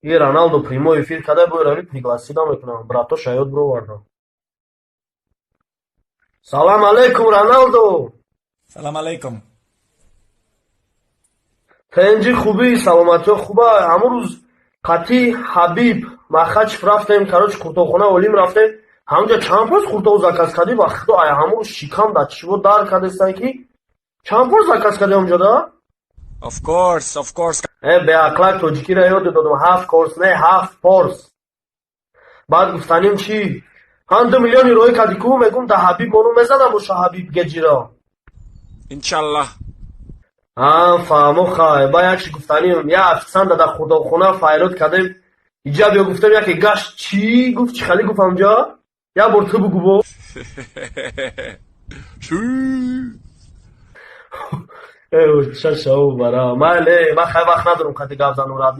این رونالدو прямой эфир кадай бояри пригласида мекунам. Брато шаёд бировардам. Салом алейкум, Роналдо. Салам алейкум. Пенҷи хубӣ, саломатиё хуба? Амрӯз қатъи Ҳабиб Махачев рафтем, карочи қуртовхона Олим рафтем. Ҳамҷа чанд пос қуртов заказ кардӣ? Ба худо ай амрӯз шикам да чиво дар кардестан ки чанд пос заказ кардӣ ҳамҷода? Of course. Беақлак тоҷикиро ёд додам. 7 корс не 7 порс. Баъд гуфтаним чӣ? Ҳан 2 миллиони роҳӣ кардӣ ку? Мегум да Ҳабиб мону мезанам боша Ҳабиб геҷиро. Иншаллах. Фаҳмо хай. Ба як чӣ гуфтаним, я офисант дар қуртовхона файрод кардем. Иҷа биё гуфтем яке гашт. Чӣ? Гуфт чӣ хеле гуфт ҳамҷа? Як бор ту бугу бо. Шашау бара. Майле, ман хай вақт надорам қати гап занам.